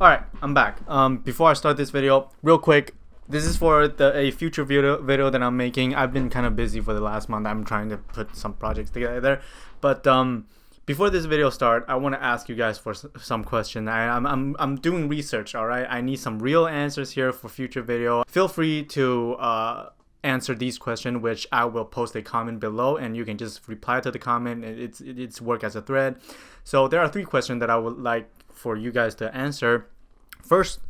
Alright, I'm back. Before I start this video, real quick, this is for a future video that I'm making. I've been kind of busy for the last month. I'm trying to put some projects together. But before this video start, I want to ask you guys for some question. I'm doing research, alright? I need some real answers here for future video. Feel free to answer these questions, which I will post a comment below, and you can just reply to the comment. It's work as a thread. So there are 3 questions that I would like for you guys to answer. First,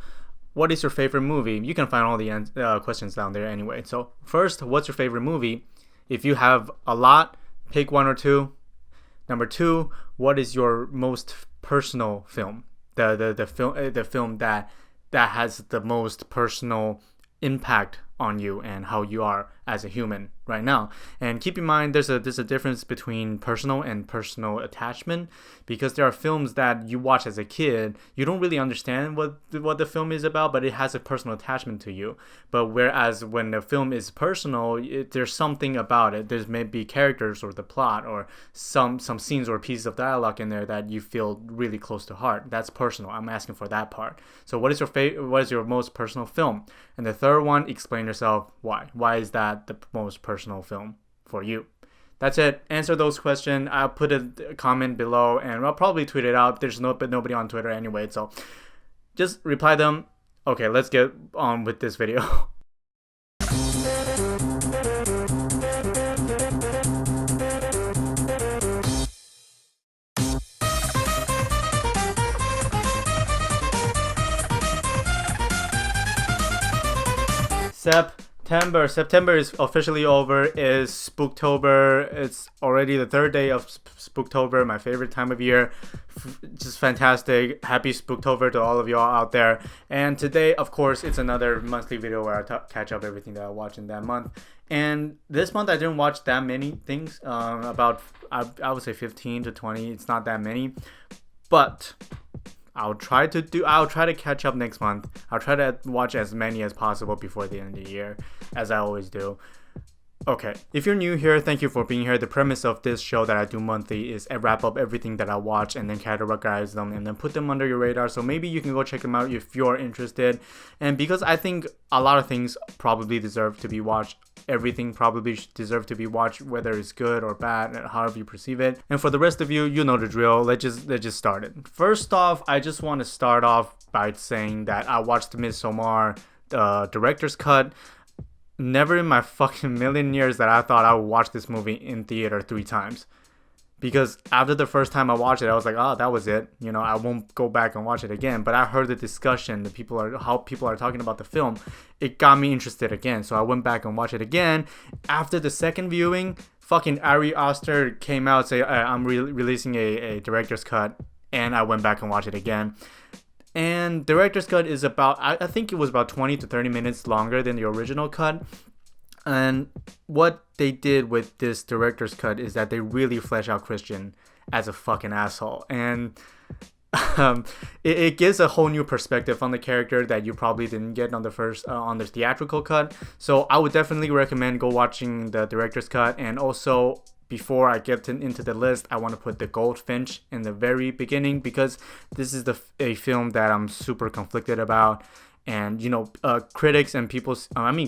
what is your favorite movie? You can find all the questions down there anyway. So first, what's your favorite movie? If you have a lot, pick 1 or 2. Number 2, what is your most personal film? The film that has the most personal impact on you and how you are as a human right now. And keep in mind, there's a difference between personal and personal attachment, because there are films that you watch as a kid, you don't really understand what the film is about, but it has a personal attachment to you. But whereas when the film is personal, there's something about it. There's maybe characters or the plot or some scenes or pieces of dialogue in there that you feel really close to heart. That's personal. I'm asking for that part. So what is your most personal film? And the third one, explain yourself why. Why is that the most personal film for you? That's it. Answer those questions. I'll put a comment below and I'll probably tweet it out. There's nobody on Twitter anyway, so just reply them. Okay, let's get on with this video. September is officially over. Is Spooktober. It's already the 3rd day of Spooktober, my favorite time of year. Just fantastic. Happy Spooktober to all of y'all out there. And today, of course, it's another monthly video where I catch up everything that I watched in that month. And this month I didn't watch that many things. About I would say 15 to 20. It's not that many, but I'll try to catch up next month. I'll try to watch as many as possible before the end of the year, as I always do. Okay, if you're new here, thank you for being here. The premise of this show that I do monthly is I wrap up everything that I watch and then categorize them and then put them under your radar. So maybe you can go check them out if you're interested. And because I think a lot of things probably deserve to be watched. Everything probably deserves to be watched, whether it's good or bad, however you perceive it. And for the rest of you, you know the drill. Let's just start it. First off, I just want to start off by saying that I watched Midsommar, director's cut. Never in my fucking million years that I thought I would watch this movie in theater 3 times. Because after the first time I watched it, I was like, oh, that was it. You know, I won't go back and watch it again. But I heard the discussion, how people are talking about the film. It got me interested again. So I went back and watched it again. After the second viewing, fucking Astra came out, say, I'm releasing a director's cut. And I went back and watched it again. And director's cut is about, I think it was about 20 to 30 minutes longer than the original cut. And what they did with this director's cut is that they really flesh out Christian as a fucking asshole. And it gives a whole new perspective on the character that you probably didn't get on the theatrical cut. So I would definitely recommend go watching the director's cut. And also, before I get into the list, I want to put the Goldfinch in the very beginning, because this is a film that I'm super conflicted about. And, you know, critics and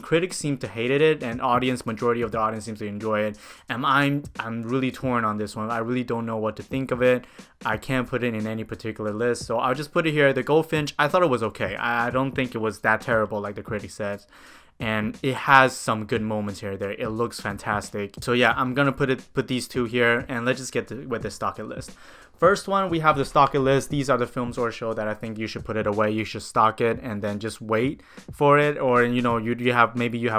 critics seem to hate it, and majority of the audience seems to enjoy it. And I'm really torn on this one. I really don't know what to think of it. I can't put it in any particular list, so I'll just put it here. The Goldfinch, I thought it was okay. I don't think it was that terrible like the critic says. And it has some good moments here there. It looks fantastic. So yeah, I'm gonna put these 2 here, and let's just get with the stock list. First one, we have the stock list. These are the films or show that I think you should put it away. You should stock it and then just wait for it. Or, you know, you have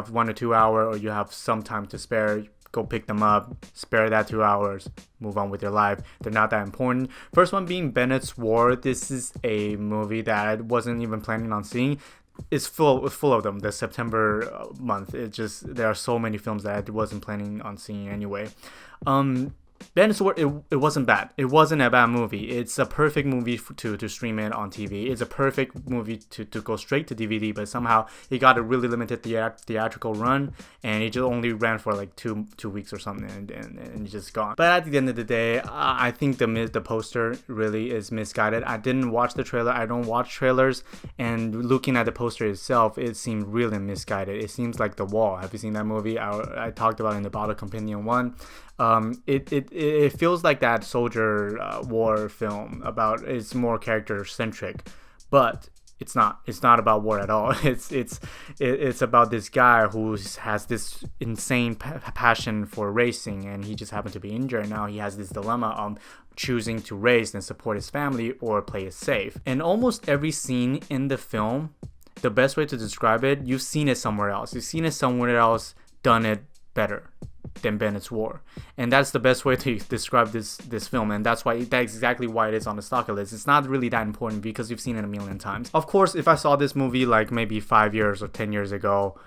1 or 2 hour, or you have some time to spare. Go pick them up, spare that 2 hours, move on with your life. They're not that important. First one being Bennett's War. This is a movie that I wasn't even planning on seeing. It's full of them. The September month, there are so many films that I wasn't planning on seeing anyway. Bennett's War, it wasn't bad. It wasn't a bad movie. It's a perfect movie to stream it on TV. It's a perfect movie to go straight to DVD, but somehow it got a really limited theatrical run, and it just only ran for like two weeks or something, and it's just gone. But at the end of the day, I think the poster really is misguided. I didn't watch the trailer. I don't watch trailers, and looking at the poster itself, it seemed really misguided. It seems like The Wall. Have you seen that movie? I talked about it in the Bottle Companion 1. It feels like that soldier war film about, it's more character centric, but it's not about war at all. It's about this guy who has this insane passion for racing, and he just happened to be injured. Now he has this dilemma of choosing to race and support his family or play it safe. And almost every scene in the film, the best way to describe it, you've seen it somewhere else. You've seen it somewhere else, done it better than Bennett's War, and that's the best way to describe this film, and that's exactly why it is on the stalker list. It's not really that important because you've seen it a million times. Of course, if I saw this movie like maybe 5 years or 10 years ago,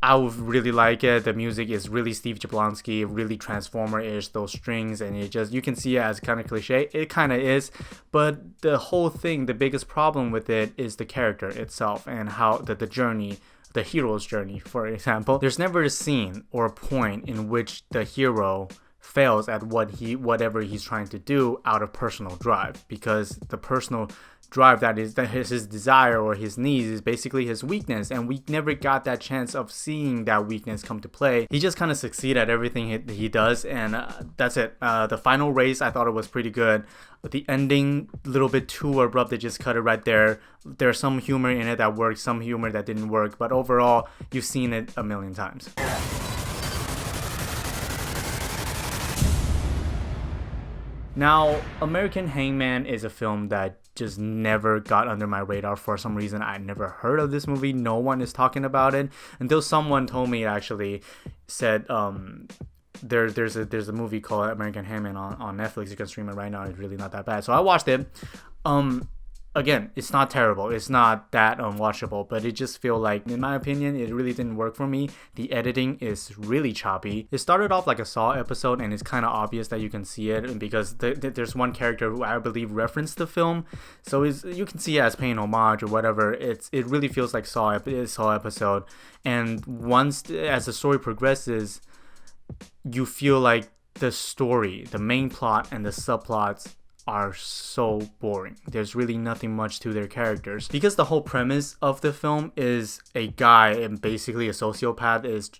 I would really like it. The music is really Steve Jablonsky, really Transformer-ish, those strings, and you can see it as kind of cliche. It kind of is, but the whole thing, the biggest problem with it is the character itself and how the journey, the hero's journey. For example, there's never a scene or a point in which the hero fails at whatever he's trying to do out of personal drive, because the personal drive that is his desire or his needs is basically his weakness, and we never got that chance of seeing that weakness come to play. He just kind of succeeds at everything he does, and that's it. The final race, I thought it was pretty good. The ending, a little bit too abrupt. They just cut it right there. There's some humor in it that worked, some humor that didn't work, but overall, you've seen it a million times. Now, American Hangman is a film that just never got under my radar for some reason. I never heard of this movie. No one is talking about it until someone told me, actually said there's a movie called American Hangman on Netflix. You can stream it right now. It's really not that bad. So I watched it. Again, it's not terrible. It's not that unwatchable, but it just feel like, in my opinion, it really didn't work for me. The editing is really choppy. It started off like a Saw episode, and it's kind of obvious that you can see it because there's one character who I believe referenced the film, so you can see it as paying homage or whatever. It really feels like Saw episode, and once as the story progresses, you feel like the story, the main plot, and the subplots are so boring. There's really nothing much to their characters, because the whole premise of the film is a guy, and basically a sociopath, is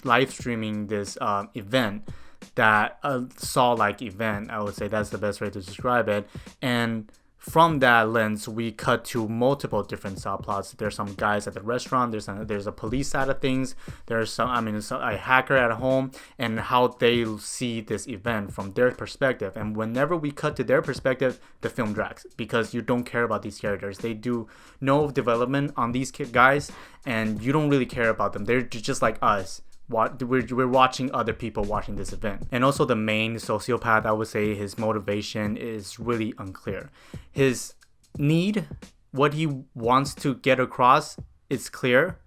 live streaming this event, that Saw-like event. I would say that's the best way to describe it. And from that lens, we cut to multiple different subplots. There's some guys at the restaurant. There's a police side of things. There's a hacker at home, and how they see this event from their perspective. And whenever we cut to their perspective, the film drags, because you don't care about these characters. They do no development on these guys, and you don't really care about them. They're just like us. We're watching other people watching this event. And also the main sociopath, I would say his motivation is really unclear. His need, what he wants to get across, is clear,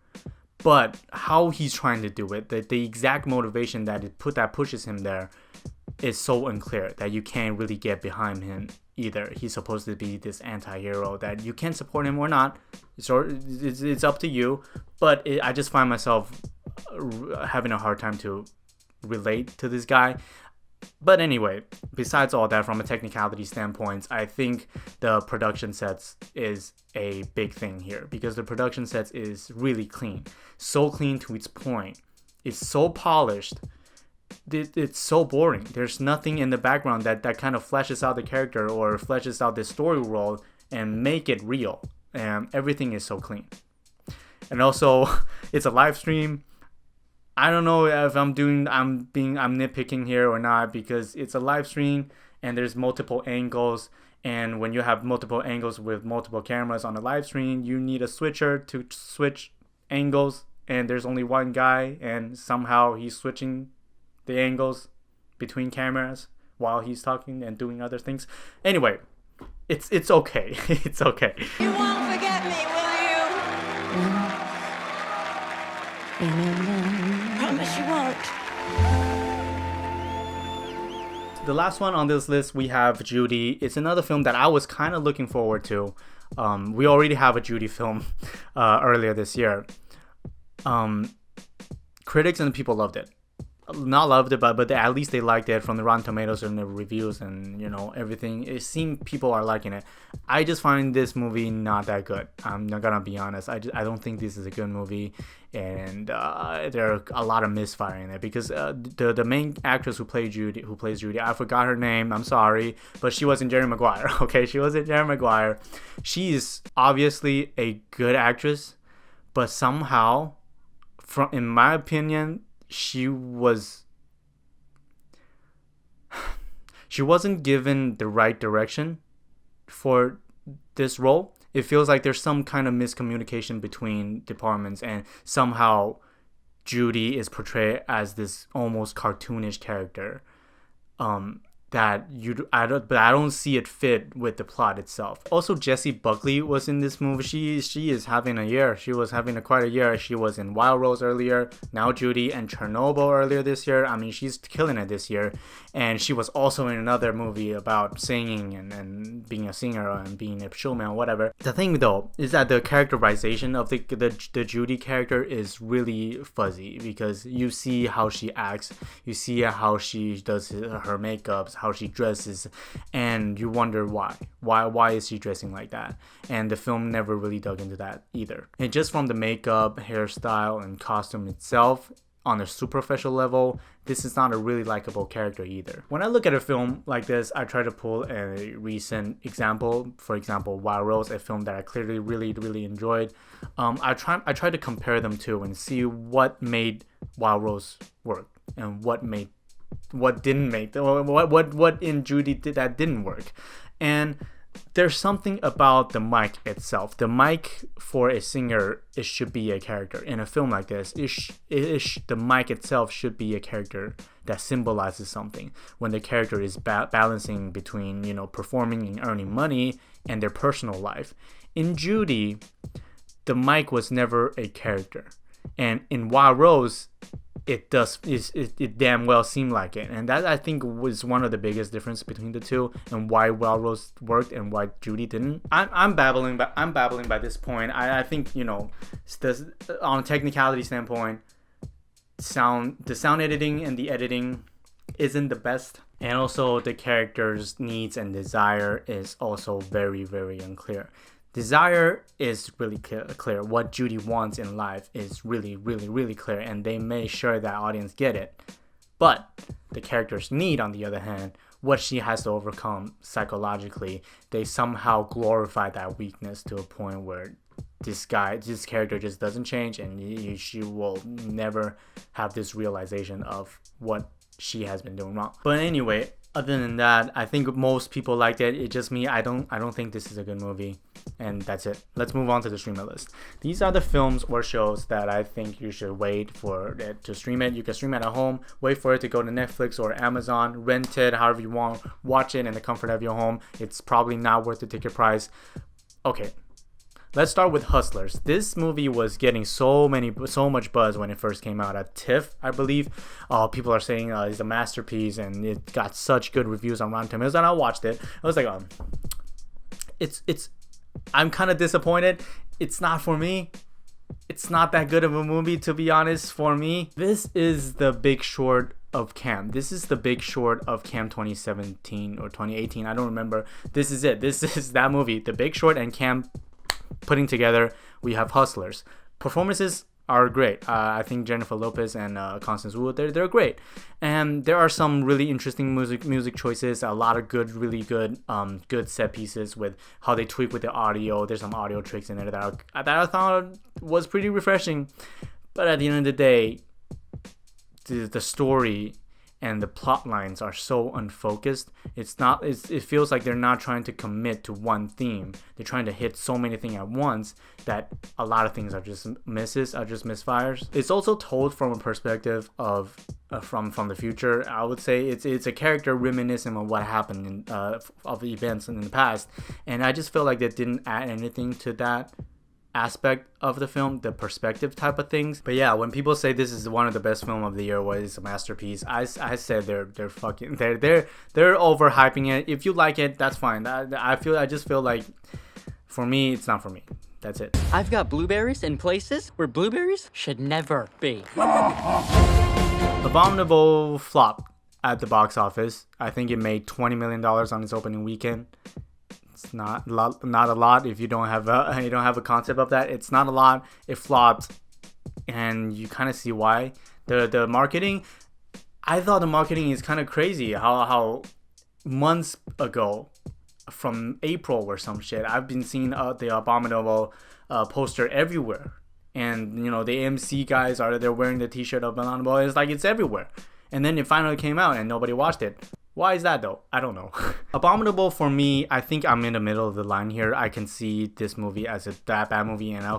but how he's trying to do it, the exact motivation that pushes him there, is so unclear that you can't really get behind him either. He's supposed to be this anti-hero that you can support him or not. It's up to you, but I just find myself having a hard time to relate to this guy. But anyway, besides all that, from a technicality standpoint, I think the production sets is a big thing here, because the production sets is really clean. So clean to its point. It's so polished. It's so boring. There's nothing in the background that kind of fleshes out the character or fleshes out the story world and make it real. And everything is so clean. And also, it's a live stream. I don't know if I'm nitpicking here or not, because it's a live stream and there's multiple angles, and when you have multiple angles with multiple cameras on a live stream, you need a switcher to switch angles, and there's only one guy, and somehow he's switching the angles between cameras while he's talking and doing other things. Anyway, it's okay. It's okay. You won't forget me, will you? Promise you won't. The last one on this list, we have Judy. It's another film that I was kind of looking forward to. We already have a Judy film earlier this year. Critics and people loved it. Not loved it, but at least they liked it from the Rotten Tomatoes and the reviews and everything. It seemed people are liking it. I just find this movie not that good. I'm not gonna be honest. I don't think this is a good movie, and there are a lot of misfire in it because the main actress who plays Judy, I forgot her name. I'm sorry, but she was in Jerry Maguire. Okay, she was in Jerry Maguire. She is obviously a good actress, but somehow, in my opinion, she wasn't given the right direction for this role. It feels like there's some kind of miscommunication between departments, and somehow Judy is portrayed as this almost cartoonish character that I don't see it fit with the plot itself. Also, Jessie Buckley was in this movie. She is having a year. She was having quite a year. She was in Wild Rose earlier, now Judy, and Chernobyl earlier this year. I mean, she's killing it this year. And she was also in another movie about singing and being a singer and being a showman, whatever. The thing though is that the characterization of the Judy character is really fuzzy because you see how she acts, you see how she does her makeup, how she dresses, and you wonder why is she dressing like that. And the film never really dug into that either. And just from the makeup, hairstyle, and costume itself, on a superficial level, this is not a really likable character either. When I look at a film like this, I try to pull a recent example. For example, Wild Rose, a film that I clearly really enjoyed. I try to compare them to and see what made Wild Rose work and what didn't make, what in Judy that didn't work. And there's something about the mic itself. The mic for a singer, it should be a character. In a film like this, the mic itself should be a character that symbolizes something. When the character is balancing between, performing and earning money and their personal life. In Judy, the mic was never a character. And in Wild Rose, it damn well seemed like it, and that I think was one of the biggest difference between the two, and why Wild Rose worked and why Judy didn't. I'm babbling by this point. I think on a technicality standpoint, the sound editing and the editing isn't the best, and also the character's needs and desire is also very unclear. Desire is really clear. What Judy wants in life is really clear, and they made sure that audience get it. But the character's need, on the other hand, what she has to overcome psychologically, they somehow glorify that weakness to a point where this character just doesn't change, and she will never have this realization of what she has been doing wrong. But anyway, other than that, I think most people liked it. It's just me. I don't think this is a good movie. And that's it. Let's move on to the streamer list. These are the films or shows that I think you should wait for it to stream it. You can stream it at home, wait for it to go to Netflix or Amazon, rent it however you want, watch it in the comfort of your home. It's probably not worth the ticket price. Okay, let's start with Hustlers. This movie was getting so much buzz when it first came out at TIFF, I believe. People are saying it's a masterpiece, and it got such good reviews on Rotten Tomatoes. And I watched it. I was like, I'm kind of disappointed. It's not for me. It's not that good of a movie, to be honest, for me. This is the Big Short of Cam. This is the Big Short of Cam 2017 or 2018. I don't remember. This is it. This is that movie. The Big Short and Cam putting together. We have Hustlers. Performances are great. I think Jennifer Lopez and Constance Wu, they're great. And there are some really interesting music choices. A lot of really good set pieces with how they tweak with the audio. There's some audio tricks in there that I thought was pretty refreshing. But at the end of the day, the story and the plot lines are so unfocused. It feels like they're not trying to commit to one theme. They're trying to hit so many things at once that a lot of things are just misfires. It's also told from a perspective of from the future. I would say it's a character reminiscent of what happened of events in the past, and I just feel like they didn't add anything to that aspect of the film, the perspective type of things. But yeah, when people say this is one of the best film of the year, what is a masterpiece, I said they're overhyping it. If you like it, that's fine. I just feel like for me, it's not for me. That's it. I've got blueberries in places where blueberries should never be. Abominable flopped at the box office. I think it made $20 million on its opening weekend. It's not a lot if you don't have a concept of that. It's not a lot. It flopped, and you kind of see why. The marketing, I thought the marketing is kind of crazy. How months ago, from April or some shit, I've been seeing the Abominable poster everywhere, and the AMC guys they're wearing the T-shirt of Abominable. It's like it's everywhere, and then it finally came out and nobody watched it. Why is that though? I don't know. Abominable for me, I think I'm in the middle of the line here. I can see this movie as that bad movie, and I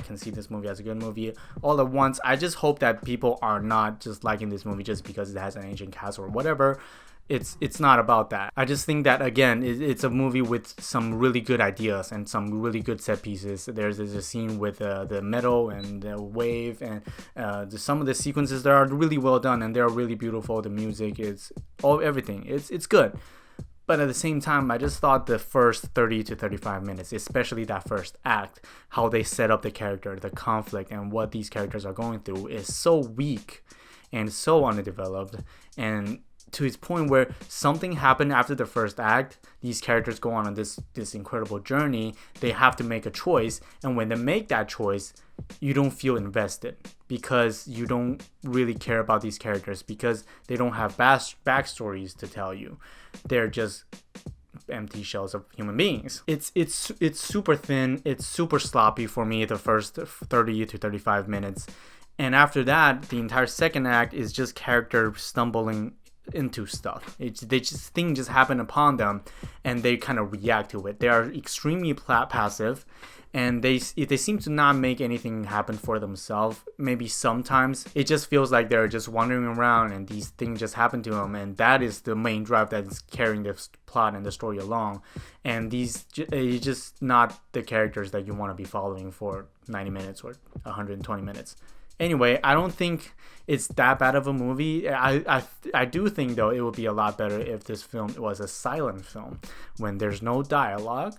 can see this movie as a good movie all at once. I just hope that people are not just liking this movie just because it has an Asian cast or whatever. It's not about that. I just think that, again, it's a movie with some really good ideas and some really good set pieces. There's a scene with the meadow and the wave, and some of the sequences that are really well done and they're really beautiful. The music is everything. It's good. But at the same time, I just thought the first 30 to 35 minutes, especially that first act, how they set up the character, the conflict, and what these characters are going through is so weak and so underdeveloped, and to its point where something happened after the first act. These characters go on this incredible journey. They have to make a choice, and when they make that choice, you don't feel invested because you don't really care about these characters because they don't have backstories to tell you. They're just empty shells of human beings. It's super thin. It's super sloppy for me the first 30 to 35 minutes, and after that, the entire second act is just character stumbling into stuff. Things just happen upon them, and they kind of react to it. They are extremely passive, and they seem to not make anything happen for themselves. Maybe sometimes it just feels like they're just wandering around, and these things just happen to them, and that is the main drive that is carrying the plot and the story along. And it's just not the characters that you want to be following for 90 minutes or 120 minutes. Anyway, I don't think it's that bad of a movie. I do think, though, it would be a lot better if this film was a silent film when there's no dialogue.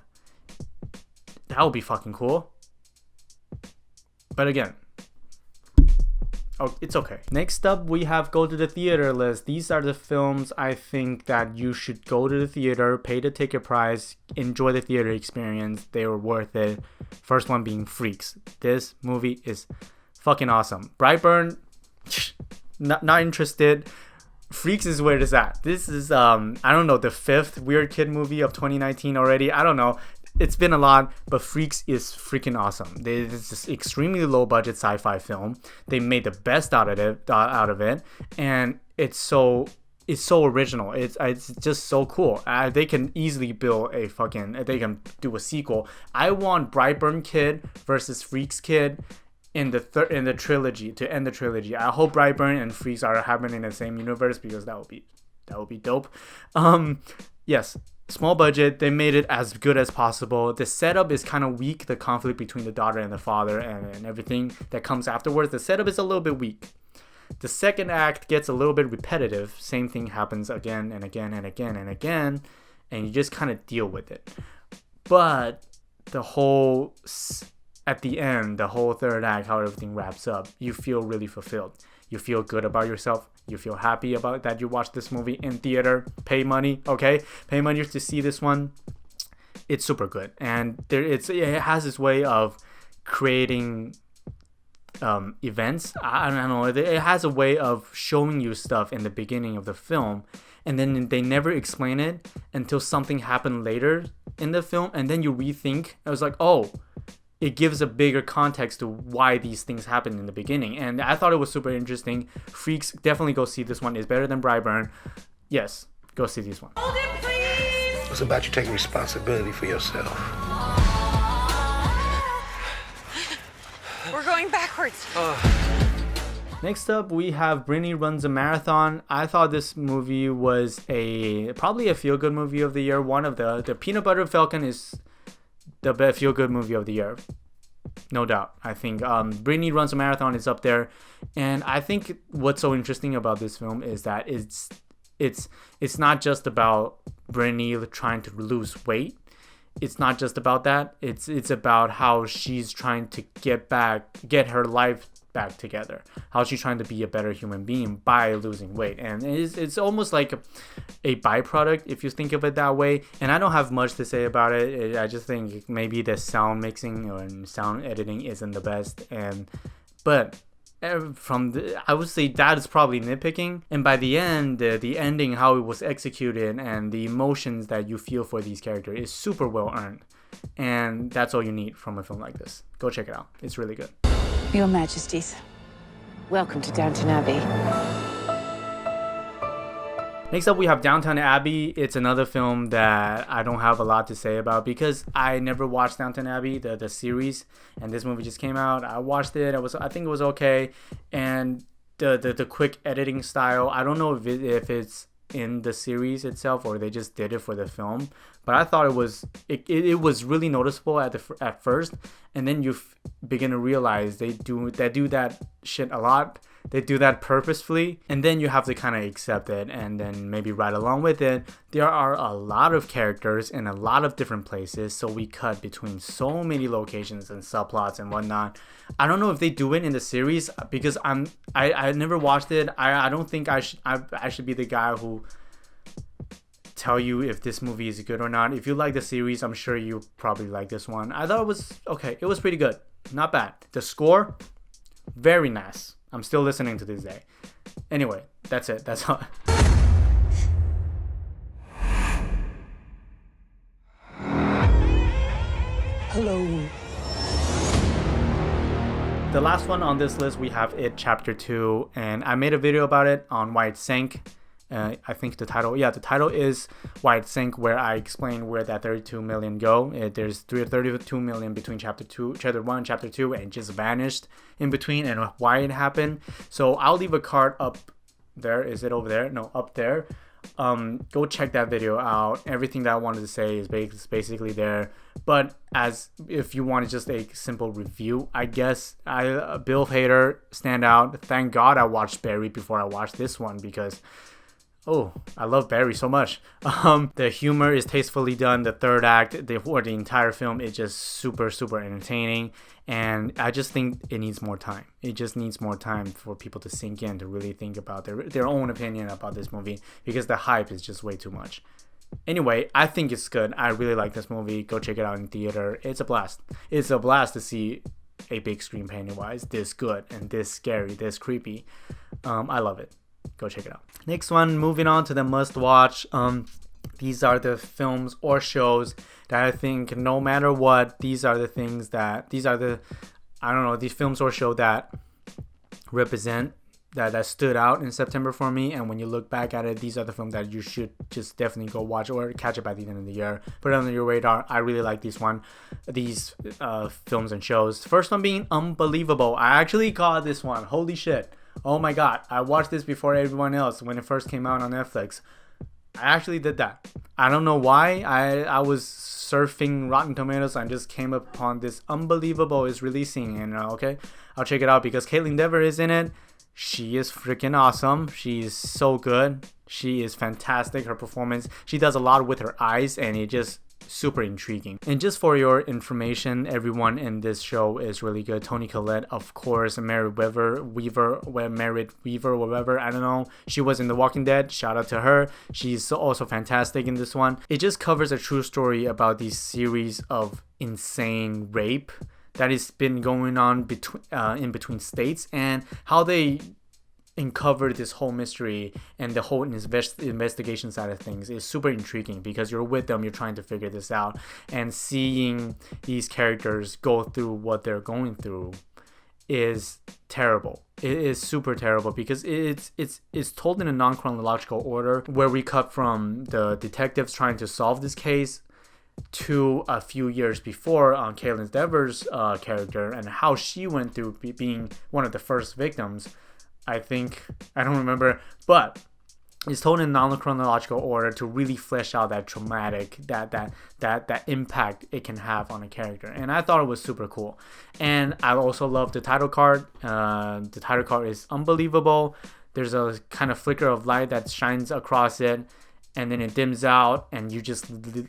That would be fucking cool. But again, it's okay. Next up, we have go to the theater list. These are the films I think that you should go to the theater, pay the ticket price, enjoy the theater experience. They were worth it. First one being Freaks. This movie is fucking awesome. Brightburn, not interested. Freaks is where it's at. This is I don't know, the 5th Weird Kid movie of 2019 already. I don't know. It's been a lot, but Freaks is freaking awesome. It's this extremely low budget sci-fi film. They made the best out of it, and it's so original. It's just so cool. They can easily build they can do a sequel. I want Brightburn Kid versus Freaks Kid in the trilogy, to end the trilogy. I hope Brightburn and Freaks are happening in the same universe because that would be dope. Yes, small budget. They made it as good as possible. The setup is kind of weak. The conflict between the daughter and the father and everything that comes afterwards. The setup is a little bit weak. The second act gets a little bit repetitive. Same thing happens again and again and again and again, and you just kind of deal with it. But at the end, the whole third act, how everything wraps up, you feel really fulfilled. You feel good about yourself. You feel happy about that you watched this movie in theater. Pay money, okay? Pay money to see this one. It's super good. And it has this way of creating events. I don't know. It has a way of showing you stuff in the beginning of the film, and then they never explain it until something happened later in the film, and then you rethink. I was like, oh, it gives a bigger context to why these things happened in the beginning. And I thought it was super interesting. Freaks, definitely go see this one. It's better than Brightburn. Yes, go see this one. Hold it, please! It's about you taking responsibility for yourself. We're going backwards. Next up, we have Brittany Runs a Marathon. I thought this movie was probably a feel-good movie of the year. One of the Peanut Butter Falcon is the best feel-good movie of the year. No doubt. I think Brittany Runs a Marathon is up there. And I think what's so interesting about this film is that it's not just about Brittany trying to lose weight. It's not just about that. It's about how she's trying to get her life back together. How she's trying to be a better human being by losing weight. And it's almost like a byproduct if you think of it that way. And I don't have much to say about it. I just think maybe the sound mixing or sound editing isn't the best. But I would say that is probably nitpicking. And by the end, the ending, how it was executed and the emotions that you feel for these characters is super well earned. And that's all you need from a film like this. Go check it out. It's really good. Your Majesties, welcome to Downton Abbey. Next up, we have Downton Abbey. It's another film that I don't have a lot to say about because I never watched Downton Abbey, the series, and this movie just came out. I watched it. I think it was okay, and the quick editing style. I don't know if it's in the series itself or they just did it for the film, but I thought it was really noticeable at first, and then you begin to realize they do that shit a lot. They do that purposefully, and then you have to kind of accept it and then maybe ride along with it. There are a lot of characters in a lot of different places, so we cut between so many locations and subplots and whatnot. I don't know if they do it in the series because I never watched it. I don't think I should be the guy who tell you if this movie is good or not. If you like the series, I'm sure you probably like this one. I thought it was okay. It was pretty good. Not bad. The score, very nice. I'm still listening to this day. Anyway, that's it. That's all. Hello. The last one on this list, we have It Chapter 2. And I made a video about it on Why It Sank. I think the title is Why It Sank, where I explain where that 32 million go. There's 32 million between chapter 1 and chapter 2 and just vanished in between and why it happened. So I'll leave a card up there. Is it over there? No, up there. Go check that video out. Everything that I wanted to say is basically there. But as if you want just a simple review, I guess Bill Hader stand out. Thank God I watched Barry before I watched this one because I love Barry so much. The humor is tastefully done. The third act, the entire film is just super, super entertaining. And I just think it needs more time. It just needs more time for people to sink in, to really think about their own opinion about this movie because the hype is just way too much. Anyway, I think it's good. I really like this movie. Go check it out in theater. It's a blast. It's a blast to see a big screen Pennywise this good and this scary, this creepy. I love it. Go check it out. Next one, moving on to the must watch. These are the films or shows that I think no matter what, these films or show that represent that stood out in September for me. And when you look back at it, these are the films that you should just definitely go watch or catch it by the end of the year. Put it on your radar. I really like these films and shows. First one being Unbelievable. I actually caught this one. Holy shit. Oh my god, I watched this before everyone else when it first came out on Netflix. I actually did that. I don't know why. I was surfing Rotten Tomatoes and just came upon this. Unbelievable is releasing, and okay, I'll check it out because Caitlin Dever is in it. She is freaking awesome. She is so good. She is fantastic. Her performance, she does a lot with her eyes, and it just super intriguing. And just for your information, everyone in this show is really good. Toni Collette, of course, Merritt Weaver, whatever, I don't know. She was in The Walking Dead. Shout out to her. She's also fantastic in this one. It just covers a true story about these series of insane rape that has been going on in between states and how they uncover this whole mystery, and the whole investigation side of things is super intriguing because you're with them, you're trying to figure this out, and seeing these characters go through what they're going through is terrible. It is super terrible because it's told in a non-chronological order where we cut from the detectives trying to solve this case to a few years before on Caitlin Dever's character and how she went through being one of the first victims. I don't remember, but It's told in non-chronological order to really flesh out that traumatic, that impact it can have on a character. And I thought it was super cool. And I also love the title card. The title card is unbelievable. There's a kind of flicker of light that shines across it, and then it dims out, and you just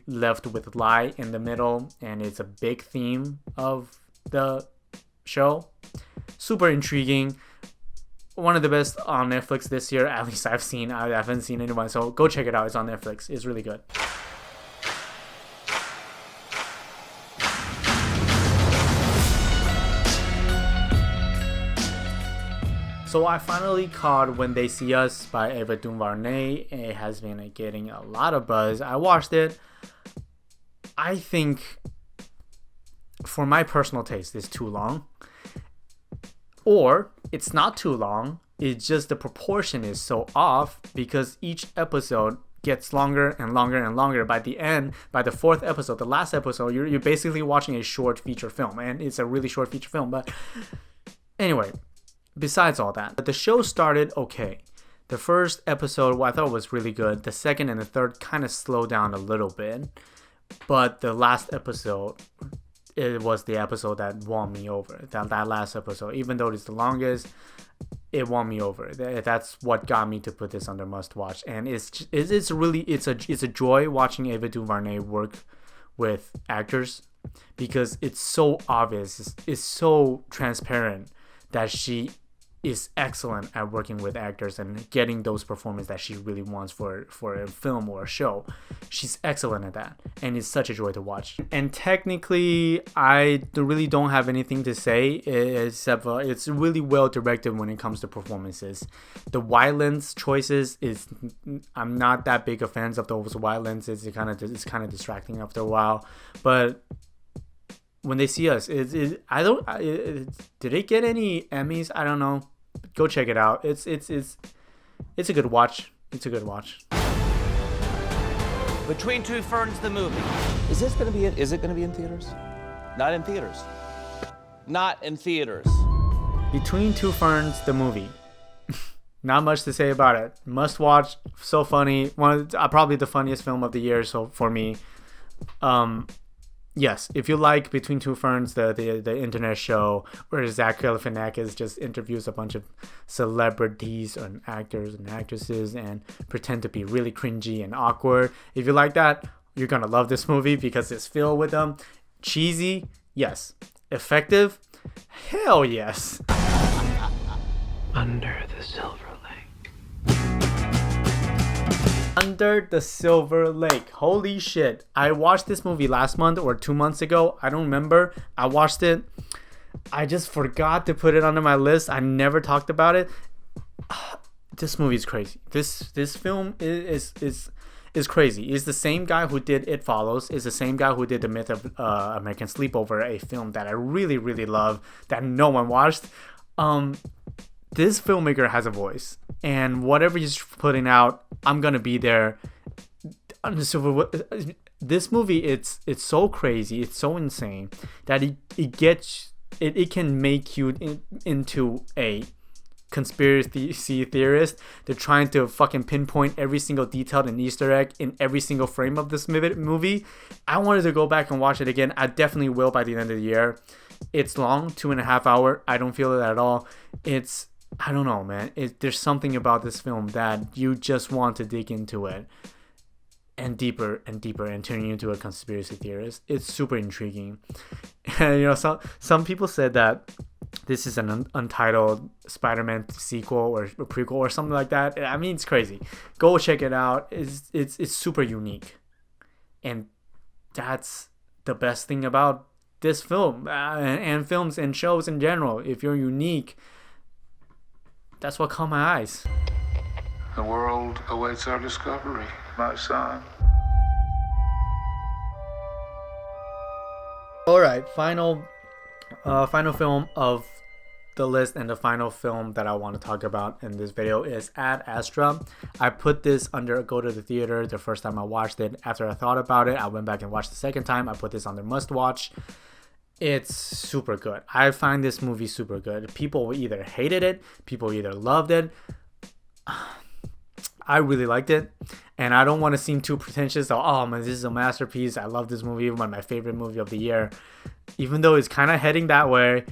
left with light in the middle. And it's a big theme of the show. Super intriguing. One of the best on Netflix this year, at least I've seen. I haven't seen anyone, so go check it out. It's on Netflix. It's really good. So I finally caught When They See Us by Ava DuVernay. It has been getting a lot of buzz. I watched it. I think, for my personal taste, it's too long. Or it's not too long. It's just the proportion is so off because each episode gets longer and longer and longer. By the end, by the fourth episode, the last episode, you're basically watching a short feature film, and it's a really short feature film. But anyway, besides all that, the show started okay. The first episode, I thought was really good. The second and the third kind of slowed down a little bit, but the last episode, it was the episode that won me over. That last episode, even though it's the longest, it won me over. That's what got me to put this under must watch. And it's a joy watching Ava DuVernay work with actors, because it's so obvious, it's so transparent that she is excellent at working with actors and getting those performances that she really wants for a film or a show. She's excellent at that, and it's such a joy to watch. And technically, I really don't have anything to say except it's really well directed when it comes to performances. The violence choices I'm not that big a fan of those violence. It's kind of distracting after a while, but When They See Us, did it get any Emmys? I don't know. Go check it out. It's a good watch. It's a good watch. Between Two Ferns, the movie. Is it going to be in theaters? Not in theaters. Not in theaters. Between Two Ferns, the movie. Not much to say about it. Must watch. So funny. Probably the funniest film of the year. So for me, yes, if you like Between Two Ferns, the internet show where Zach Galifianakis just interviews a bunch of celebrities and actors and actresses and pretend to be really cringy and awkward. If you like that, you're gonna love this movie because it's filled with them. Cheesy, yes. Effective, hell yes. Under the Silver Lake. Under the Silver Lake. Holy shit. I watched this movie last month or 2 months ago. I don't remember. I watched it. I just forgot to put it under my list. I never talked about it. This movie is crazy. This film is crazy. It's the same guy who did It Follows. It's the same guy who did The Myth of American Sleepover, a film that I really, really love that no one watched. This filmmaker has a voice, and whatever he's putting out, I'm gonna be there. This movie, it's so crazy, it's so insane that it can make you into a conspiracy theorist. They're trying to fucking pinpoint every single detail and Easter egg in every single frame of this movie. I wanted to go back and watch it again. I definitely will by the end of the year. It's long, 2.5 hours. I don't feel it at all. I don't know, man. There's something about this film that you just want to dig into it and deeper and deeper and turn you into a conspiracy theorist. It's super intriguing. And some people said that this is an untitled Spider-Man sequel or prequel or something like that. I mean, it's crazy. Go check it out. It's super unique, and that's the best thing about this film and films and shows in general. If you're unique, that's what caught my eyes. The world awaits our discovery, my son. All right, final film of the list, and the final film that I want to talk about in this video is Ad Astra. I put this under go to the theater the first time I watched it. After I thought about it, I went back and watched the second time. I put this under must watch. It's super good. I find this movie super good. People either hated it, people either loved it. I really liked it, and I don't want to seem too pretentious. Oh man, this is a masterpiece. I love this movie, one of my favorite movie of the year. Even though it's kind of heading that way,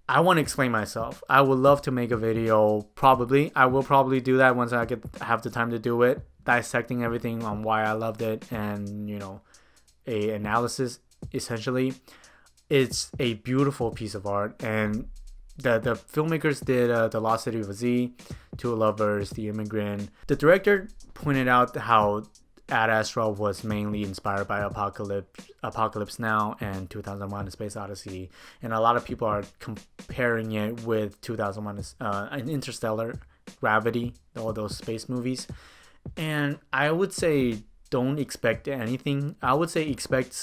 I want to explain myself. I would love to make a video. Probably, I will probably do that once I have the time to do it, dissecting everything on why I loved it, and a analysis essentially. It's a beautiful piece of art, and the filmmakers did The Lost City of Z, Two Lovers, The Immigrant. The director pointed out how Ad Astra was mainly inspired by Apocalypse Now and 2001: A Space Odyssey, and a lot of people are comparing it with 2001 and Interstellar, Gravity, all those space movies. And I would say don't expect anything. I would say expect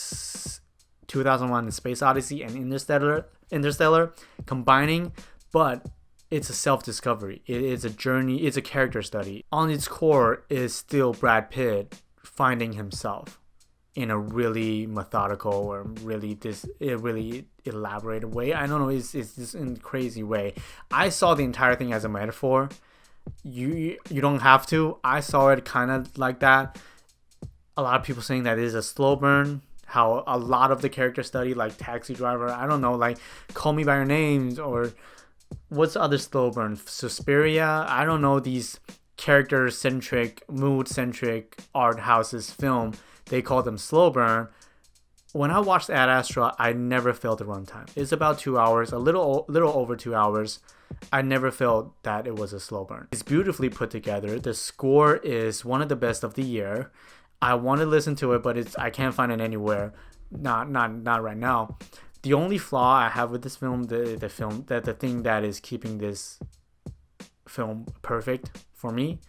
2001: A Space Odyssey and Interstellar combining, but it's a self-discovery. It's a journey. It's a character study. On its core is still Brad Pitt finding himself in a really methodical or really elaborated way. I don't know. It's just in a crazy way. I saw the entire thing as a metaphor. You don't have to. I saw it kind of like that. A lot of people saying that it is a slow burn. How a lot of the character study, like Taxi Driver, I don't know, like Call Me by Your Names, or what's the other slow burn? Suspiria. I don't know, these character-centric, mood-centric art houses film, they call them slow burn. When I watched Ad Astra, I never felt the runtime. It's about 2 hours, a little over 2 hours. I never felt that it was a slow burn. It's beautifully put together. The score is one of the best of the year. I want to listen to it, but I can't find it anywhere. Not right now. The only flaw I have with this film, the thing that is keeping this film perfect for me,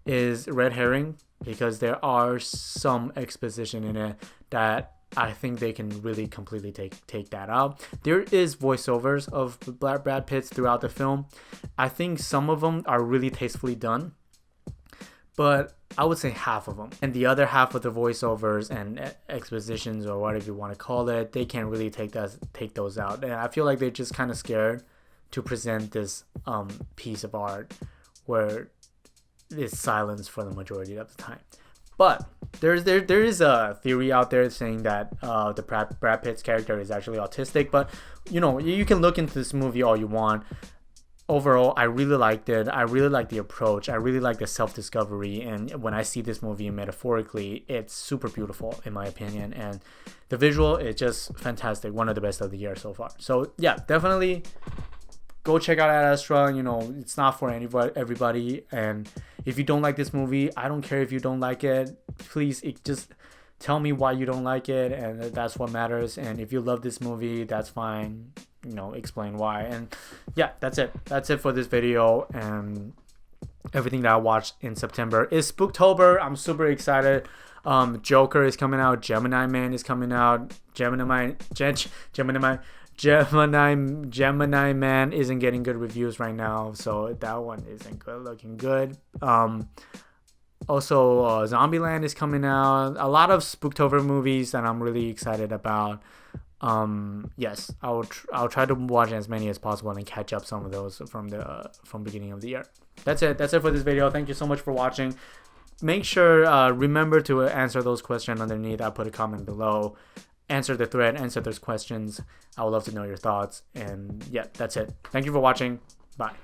is red herring, because there are some exposition in it that I think they can really completely take that out. There is voiceovers of Brad Pitt throughout the film. I think some of them are really tastefully done, but I would say half of them. And the other half of the voiceovers and expositions, or whatever you want to call it, they can't really take those out. And I feel like they're just kind of scared to present this piece of art where it's silence for the majority of the time. But there is a theory out there saying that the Brad Pitt's character is actually autistic. But you can look into this movie all you want. Overall, I really liked it. I really like the approach. I really like the self-discovery. And when I see this movie metaphorically, it's super beautiful in my opinion. And the visual is just fantastic. One of the best of the year so far. So yeah, definitely go check out Ad Astra. It's not for everybody. And if you don't like this movie, I don't care if you don't like it. Please just tell me why you don't like it. And that's what matters. And if you love this movie, that's fine. Explain why. And yeah, that's it for this video. And everything that I watched in September is Spooktober. I'm super excited. Joker is coming out. Gemini Man is coming out. Gemini Man isn't getting good reviews right now, so that one isn't looking good. Also, Zombieland is coming out. A lot of Spooktober movies that I'm really excited about. Yes, I'll try to watch as many as possible and catch up some of those from beginning of the year. That's it for this video. Thank you so much for watching. Make sure remember to answer those questions underneath. I'll put a comment below. Answer the thread, answer those questions. I would love to know your thoughts. And yeah, that's it. Thank you for watching. Bye.